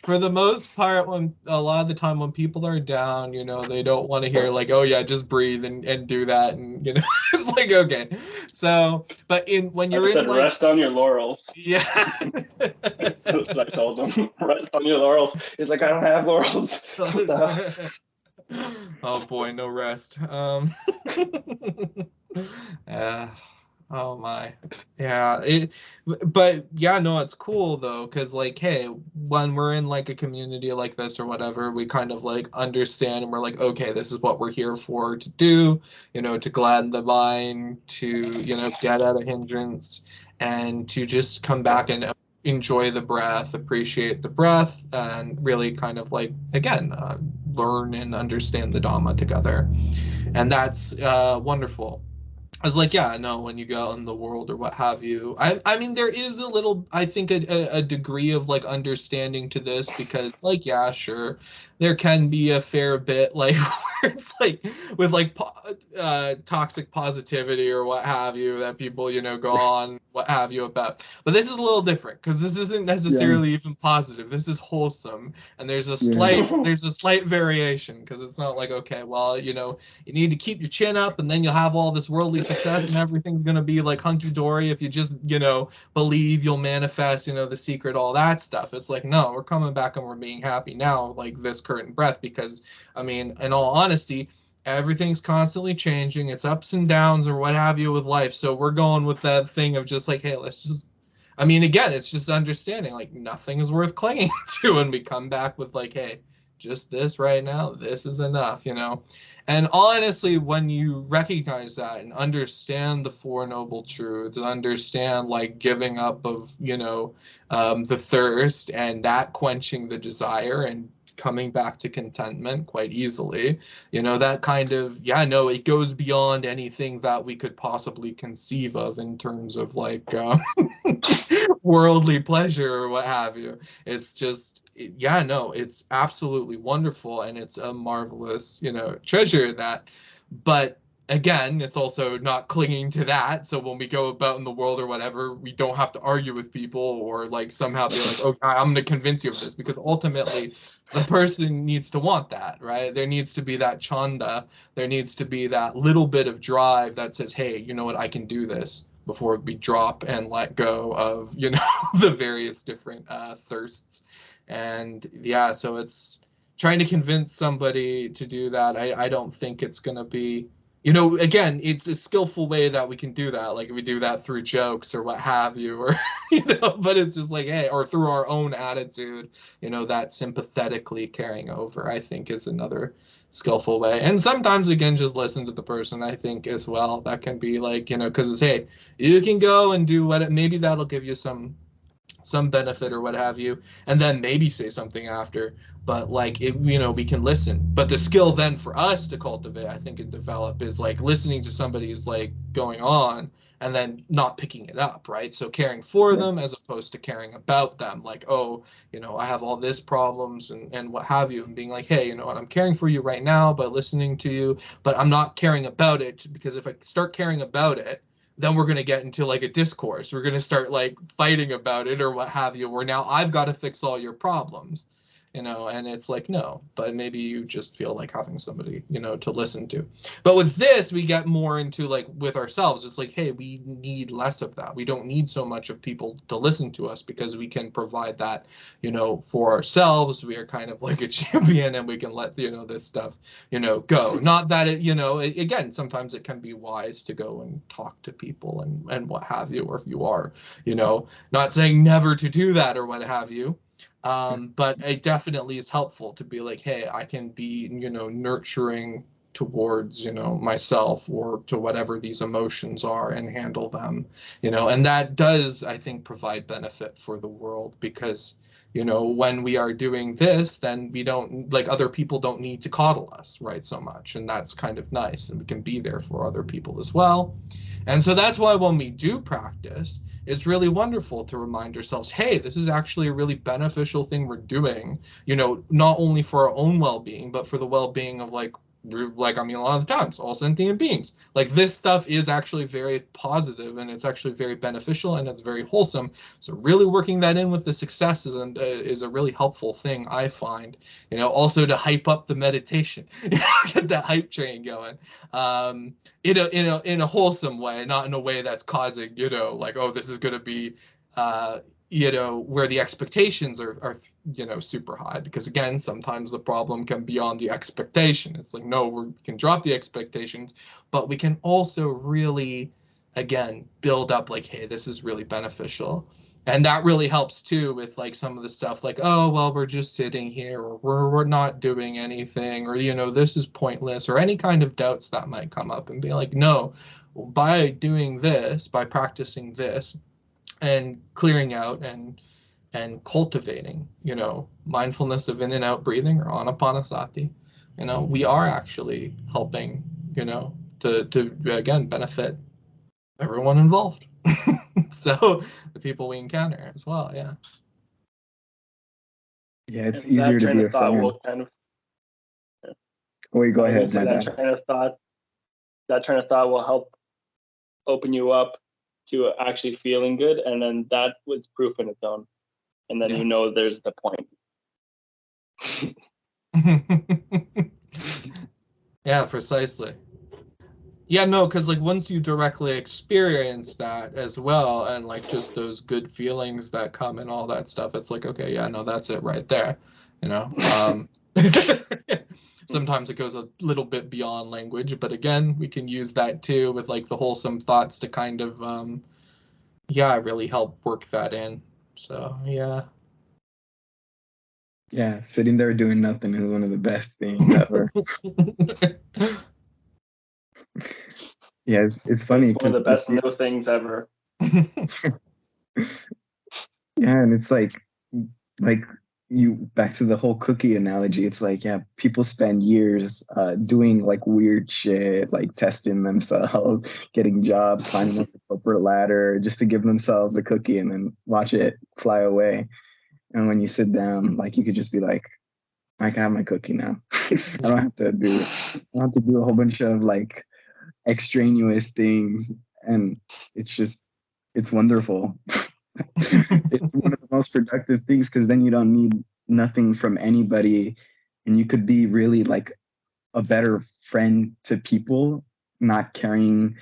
for the most part, when a lot of the time when people are down, they don't want to hear like, oh yeah, just breathe and do that, and it's like, okay. So, but when you're in like, rest on your laurels. Yeah. That's what I told him. Rest on your laurels. He's like, I don't have laurels. Oh boy, no rest. Oh my. Yeah. But yeah, no, it's cool though, because like, hey, when we're in like a community like this or whatever, we kind of like understand and we're like, okay, this is what we're here for to do, to gladden the mind, to, get out of hindrance, and to just come back and enjoy the breath, appreciate the breath, and really kind of like, again, learn and understand the Dhamma together. And that's wonderful. I was like, yeah, no, when you go out in the world or what have you, I mean, there is a little, I think, a degree of like understanding to this, because like, yeah, sure, there can be a fair bit like where it's like with like toxic positivity or what have you that people, go on, what have you about. But this is a little different, because this isn't necessarily even positive. This is wholesome, and there's a slight variation, because it's not like, okay, well, you need to keep your chin up and then you'll have all this worldly success and everything's going to be like hunky-dory if you just, believe you'll manifest, the secret, all that stuff. It's like, no, we're coming back and we're being happy now, like this current breath, because, I mean, in all honesty, everything's constantly changing. It's ups and downs or what have you with life. So we're going with that thing of just like, hey, let's just, I mean, again, it's just understanding like nothing is worth clinging to, and we come back with like, hey, just this right now, this is enough, And honestly, when you recognize that and understand the Four Noble Truths, understand like giving up of, the thirst and that quenching the desire and coming back to contentment quite easily, that kind of, it goes beyond anything that we could possibly conceive of in terms of like worldly pleasure or what have you. It's just, it's absolutely wonderful, and it's a marvelous, treasure that. But again, it's also not clinging to that. So when we go about in the world or whatever, we don't have to argue with people or like somehow be like, okay, I'm going to convince you of this, because ultimately the person needs to want that, right? There needs to be that chanda. There needs to be that little bit of drive that says, hey, you know what, I can do this, before we drop and let go of, the various different thirsts. And yeah, so it's trying to convince somebody to do that. I don't think it's going to be, again, it's a skillful way that we can do that. Like if we do that through jokes or what have you, or, but it's just like, hey, or through our own attitude, that sympathetically carrying over, I think is another skillful way. And sometimes, again, just listen to the person, I think, as well. That can be like, because it's, hey, you can go and do maybe that'll give you some benefit or what have you, and then maybe say something after. But like we can listen. But the skill then for us to cultivate, I think, and develop is like listening to somebody's like going on and then not picking it up, right? So caring for them as opposed to caring about them, like, oh, I have all this problems and what have you, and being like, hey, what, I'm caring for you right now by listening to you, but I'm not caring about it, because if I start caring about it, then we're going to get into like a discourse. We're going to start like fighting about it or what have you, where now I've got to fix all your problems. and it's like, no, but maybe you just feel like having somebody, to listen to. But with this, we get more into like with ourselves. It's like, hey, we need less of that. We don't need so much of people to listen to us because we can provide that, for ourselves. We are kind of like a champion and we can let, this stuff, go. Not that again, sometimes it can be wise to go and talk to people and what have you, or if you are, not saying never to do that or what have you. But it definitely is helpful to be like, hey, I can be, nurturing towards, myself or to whatever these emotions are and handle them, and that does, I think, provide benefit for the world because, when we are doing this, then we don't, like, other people don't need to coddle us, right, so much. And that's kind of nice. And we can be there for other people as well. And so that's why when we do practice, it's really wonderful to remind ourselves, hey, this is actually a really beneficial thing we're doing, not only for our own well-being, but for the well-being of a lot of the times, all sentient beings. Like, this stuff is actually very positive and it's actually very beneficial and it's very wholesome. So really working that in with the successes is a really helpful thing, I find, also to hype up the meditation, get that hype train going, in a wholesome way, not in a way that's causing, like, oh, this is going to be, where the expectations are super high, because again, sometimes the problem can be on the expectation. It's like, no, we can drop the expectations, but we can also really, again, build up like, hey, this is really beneficial. And that really helps too with like some of the stuff like, oh, well, we're just sitting here, or we're not doing anything, or, this is pointless, or any kind of doubts that might come up, and be like, no, by doing this, by practicing this, and clearing out and cultivating, mindfulness of in and out breathing, or anapanasati, we are actually helping, to again benefit everyone involved. So the people we encounter as well, yeah. Yeah, it's And easier that to be a thought fan. will kind of. Wait, go ahead. That train of thought will help open you up to actually feeling good, and then that was proof in its own, and then there's the point. Yeah, precisely. Yeah, no, because like once you directly experience that as well, and like just those good feelings that come and all that stuff, it's like, okay, yeah, no, that's it right there, Sometimes it goes a little bit beyond language, but again, we can use that too with like the wholesome thoughts to kind of really help work that in. So yeah. Yeah, sitting there doing nothing is one of the best things ever. Yeah, it's funny. It's one of the best no things ever. Yeah, and it's like you, back to the whole cookie analogy. It's like, yeah, people spend years doing like weird shit, like testing themselves, getting jobs, climbing up the corporate ladder just to give themselves a cookie and then watch it fly away. And when you sit down, like, you could just be like, I can have my cookie now. I don't have to do a whole bunch of like extraneous things, and it's wonderful. It's one of the most productive things, because then you don't need nothing from anybody, and you could be really like a better friend to people, not carrying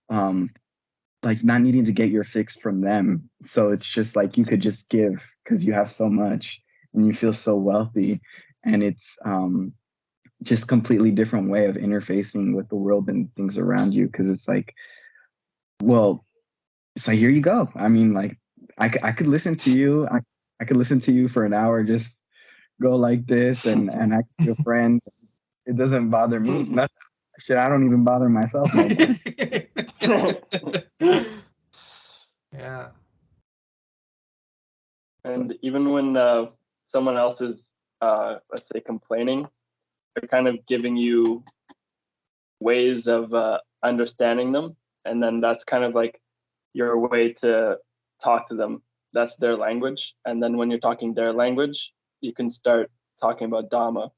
like not needing to get your fix from them. So it's just like you could just give because you have so much and you feel so wealthy, and it's just completely different way of interfacing with the world and things around you, because it's like, well, it's like, here you go. I mean, like, I could listen to you. I could listen to you for an hour, just go like this, and I could be a friend. It doesn't bother me. Nothing. Shit, I don't even bother myself no more. Yeah. And even when someone else is, let's say, complaining, they're kind of giving you ways of understanding them, and then that's kind of like your way to talk to them. That's their language, and then when you're talking their language, you can start talking about Dhamma.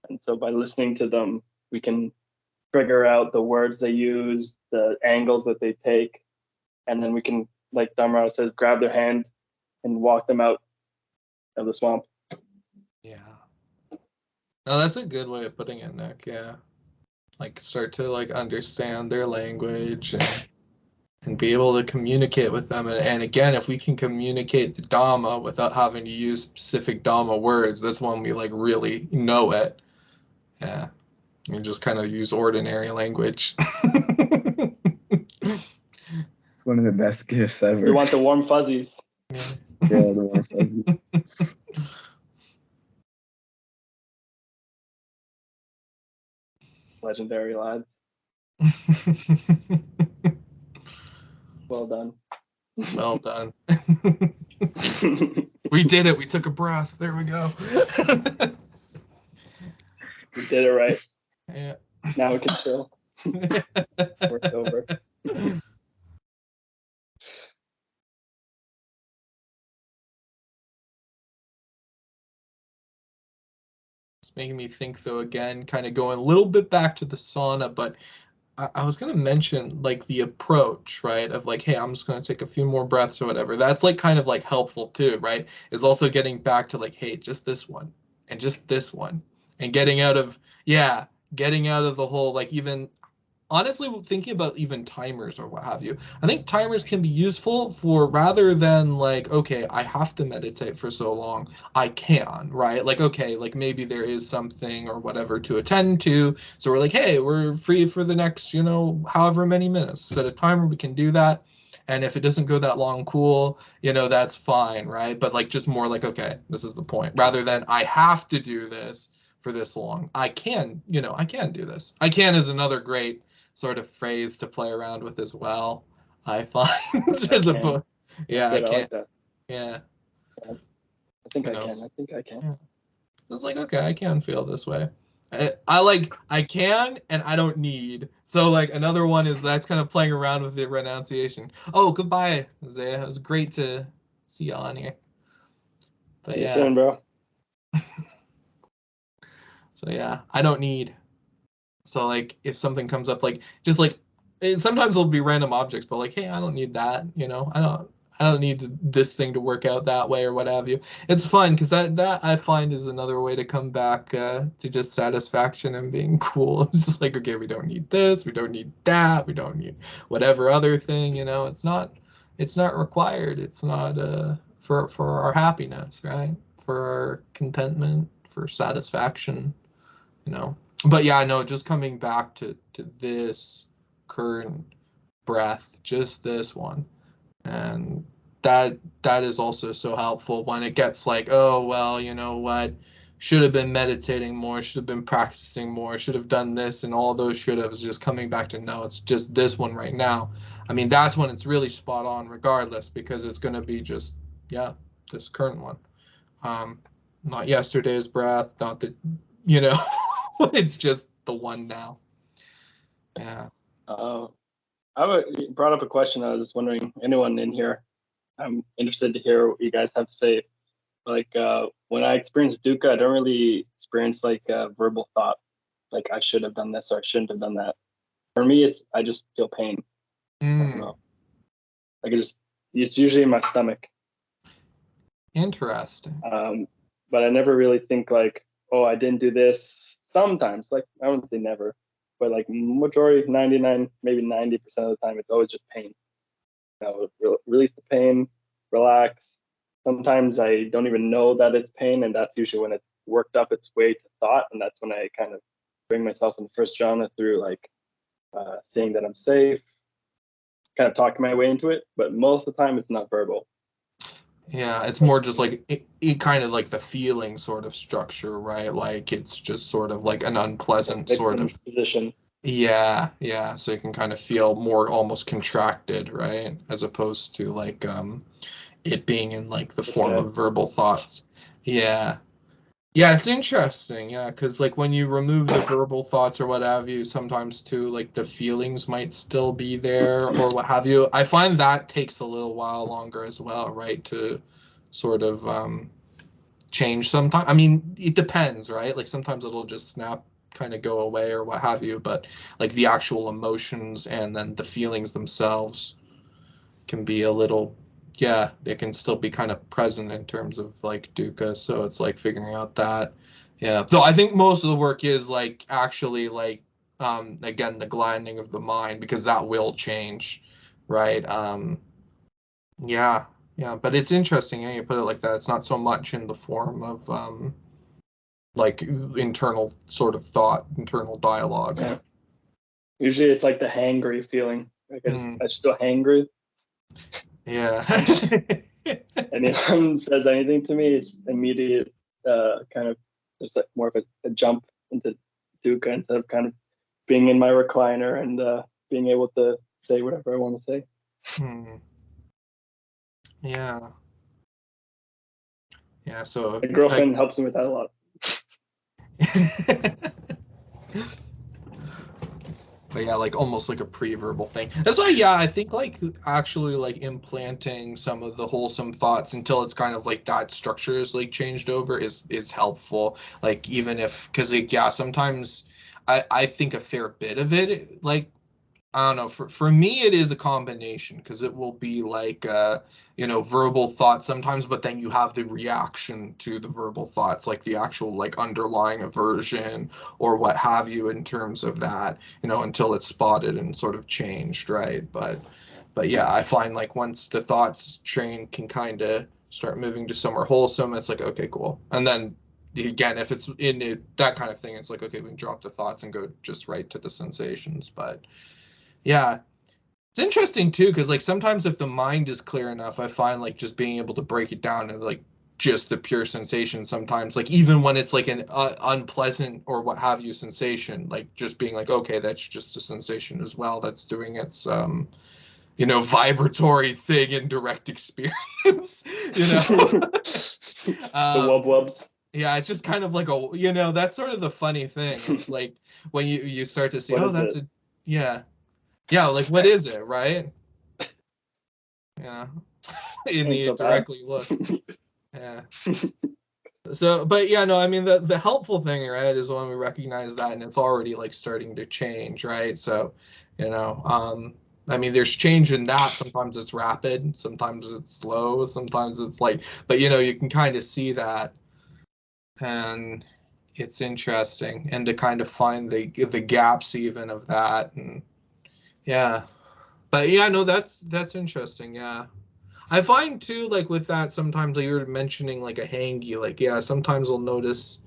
And so by listening to them, we can figure out the words they use, the angles that they take, and then we can, like Dhammarato says, grab their hand and walk them out of the swamp. Yeah. No, that's a good way of putting it, Nick. Yeah. Like start to like understand their language and be able to communicate with them. And again, if we can communicate the Dhamma without having to use specific Dhamma words, that's when we like really know it. Yeah. You just kind of use ordinary language. It's one of the best gifts ever. You want the warm fuzzies. Yeah, the warm fuzzy. Legendary, lads. Well done. Well done. We did it. We took a breath. There we go. We did it right. Yeah. Now we can chill. Work's over. It's making me think, though, again, kind of going a little bit back to the sauna, but I was going to mention like the approach, right? Of like, hey, I'm just going to take a few more breaths or whatever. That's like kind of like helpful too, right? Is also getting back to like, hey, just this one and just this one and getting out of the whole, like, even honestly thinking about even timers or what have you. I think timers can be useful for rather than like, okay, I have to meditate for so long, I can, right? Like, okay, like maybe there is something or whatever to attend to. So we're like, hey, we're free for the next, however many minutes. Set a timer, we can do that. And if it doesn't go that long, cool, that's fine, right? But like just more like, okay, this is the point. Rather than I have to do this for this long. I can do this. I can is another great sort of phrase to play around with as well. I find as a book. Yeah, I Good, can. like that. Yeah. I think Who I knows? can. I think I can. Yeah. It's like, okay, I can feel this way. I can and I don't need. So like another one is that's kind of playing around with the renunciation. Oh, goodbye, Zaya. It was great to see you on here. But See you yeah. soon, bro. So yeah, I don't need. So like if something comes up, like just like sometimes it'll be random objects, but like, hey, I don't need that, I don't need this thing to work out that way or what have you. It's fun because that I find is another way to come back to just satisfaction and being cool. It's just like, okay, we don't need this, we don't need that, we don't need whatever other thing, it's not required. It's not for our happiness, right? For our contentment, for satisfaction, But yeah, no, just coming back to this current breath, just this one. And that is also so helpful when it gets like, oh, well, you know what? Should have been meditating more, should have been practicing more, should have done this, and all those should have, just coming back to no, it's just this one right now. I mean, that's when it's really spot on regardless, because it's going to be just, this current one. Not yesterday's breath, not the, it's just the one now. Yeah. I brought up a question. I was wondering, anyone in here, I'm interested to hear what you guys have to say. Like when I experience dukkha, I don't really experience like verbal thought, like I should have done this or I shouldn't have done that. For me, I just feel pain. I don't know. Like it's usually in my stomach. Interesting. But I never really think like, oh, I didn't do this. Sometimes, like I wouldn't say never, but like majority, 99, maybe 90% of the time, it's always just pain. Release the pain, relax. Sometimes I don't even know that it's pain, and that's usually when it's worked up its way to thought, and that's when I kind of bring myself in the first jhana through like saying that I'm safe, kind of talking my way into it. But most of the time, it's not verbal. Yeah, it's more just like it kind of like the feeling sort of structure, right? Like it's just sort of like an unpleasant sort of position. Yeah. So you can kind of feel more almost contracted, right? As opposed to like it being in like the form of verbal thoughts. Yeah, it's interesting. Yeah, because like when you remove the verbal thoughts or what have you, sometimes too, like the feelings might still be there or what have you. I find that takes a little while longer as well, right? To sort of change sometimes. I mean, it depends, right? Like sometimes it'll just snap, kind of go away or what have you, but like the actual emotions and then the feelings themselves can be a little yeah, they can still be kind of present in terms of like dukkha. So it's like figuring out that. Yeah. Though I think most of the work is like actually like again the gliding of the mind, because that will change, right? Yeah, yeah. But it's interesting, you put it like that. It's not so much in the form of like internal sort of thought, internal dialogue. Yeah. Usually it's like the hangry feeling. Like Mm. I just feel hangry. Yeah. Anyone says anything to me, it's immediate kind of, there's like more of a jump into dukkha instead of kind of being in my recliner and being able to say whatever I want to say. Hmm. Yeah. Yeah, so My girlfriend helps me with that a lot. But yeah, like almost like a pre-verbal thing. That's why, yeah, I think like actually like implanting some of the wholesome thoughts until it's kind of like that structure is like changed over is helpful. Like even if, because like yeah, sometimes I think a fair bit of it like I don't know, for me it is a combination, because it will be like you know, verbal thoughts sometimes, but then you have the reaction to the verbal thoughts, like the actual like underlying aversion or what have you in terms of that, you know, until it's spotted and sort of changed, right? But yeah, I find like once the thoughts train can kind of start moving to somewhere wholesome, it's like okay, cool. And then again, if it's in it, that kind of thing, it's like okay, we can drop the thoughts and go just right to the sensations. But yeah, it's interesting too, because like sometimes if the mind is clear enough, I find like just being able to break it down to like just the pure sensation sometimes, like even when it's like an unpleasant or what have you sensation, like just being like, okay, that's just a sensation as well. That's doing its, you know, vibratory thing in direct experience, you know? The wub wubs. Yeah, it's just kind of like a, you know, that's sort of the funny thing. It's like when you start to see, What oh, is that's it? a, yeah. Yeah, like what is it, right? Yeah. And Ain't you so bad. directly look. Yeah. So, but yeah, no, I mean the helpful thing, right, is when we recognize that and it's already like starting to change, right? So, you know, I mean there's change in that. Sometimes it's rapid, sometimes it's slow, sometimes it's like, but you know, you can kind of see that, and it's interesting, and to kind of find the gaps even of that, and yeah. But yeah, no, that's interesting. Yeah, I find too, like with that, sometimes like you were mentioning like a hangy, like yeah, sometimes I'll notice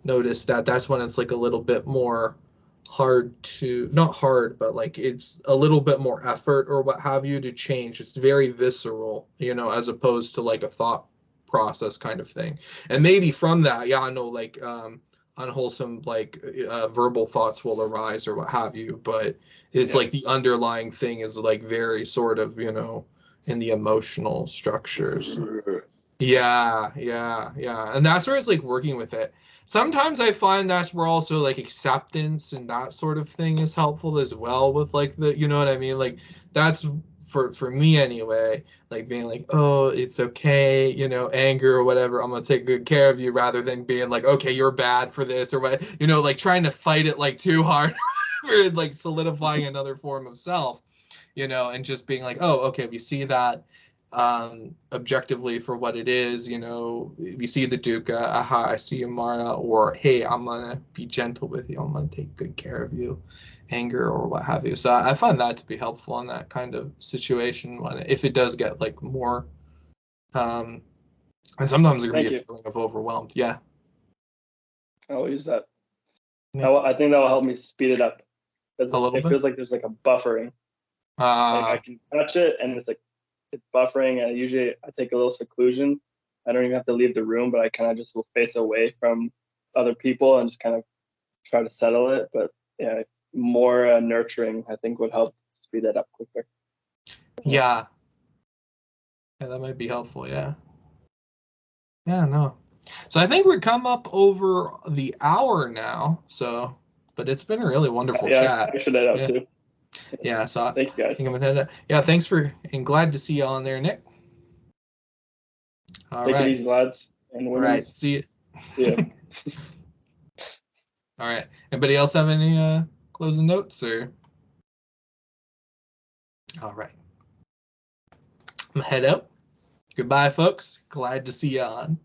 that that's when it's like a little bit more hard to, not hard, but like it's a little bit more effort or what have you to change. It's very visceral, you know, as opposed to like a thought process kind of thing. And maybe from that, yeah, I know like unwholesome like verbal thoughts will arise or what have you, but it's like the underlying thing is like very sort of, you know, in the emotional structures. Yeah, yeah, yeah. And that's where it's like working with it. Sometimes I find that's where also like acceptance and that sort of thing is helpful as well with like the, you know what I mean? Like that's for me anyway, like being like, oh, it's okay, you know, anger or whatever, I'm gonna take good care of you, rather than being like, okay, you're bad for this or what, you know, like trying to fight it like too hard or like solidifying another form of self, you know, and just being like, oh, okay, we see that objectively for what it is, you know, we see the dukkha, aha, I see you, Mara, or hey, I'm gonna be gentle with you, I'm gonna take good care of you, anger or what have you. So I find that to be helpful in that kind of situation when if it does get like more, and sometimes there can be Thank a you. feeling of overwhelmed. Yeah. I'll use that. Yeah. I think that will help me speed it up, because A little it bit. feels like there's like a buffering. Like I can touch it and it's like it's buffering. And usually I take a little seclusion. I don't even have to leave the room, but I kind of just will face away from other people and just kind of try to settle it. But yeah, more nurturing I think would help speed that up quicker. Yeah. Yeah, that might be helpful. Yeah. Yeah, no. So I think we're come up over the hour now. So, but it's been a really wonderful Yeah, chat. I should head out Yeah. too. Yeah. So I Thank you guys. think I'm gonna head out. Yeah. Thanks and glad to see you on there, Nick. All Take it right. easy, lads and All right. women's. See you. Yeah. All right. Anybody else have any closing notes or? All right. I'm gonna head out. Goodbye, folks. Glad to see you on.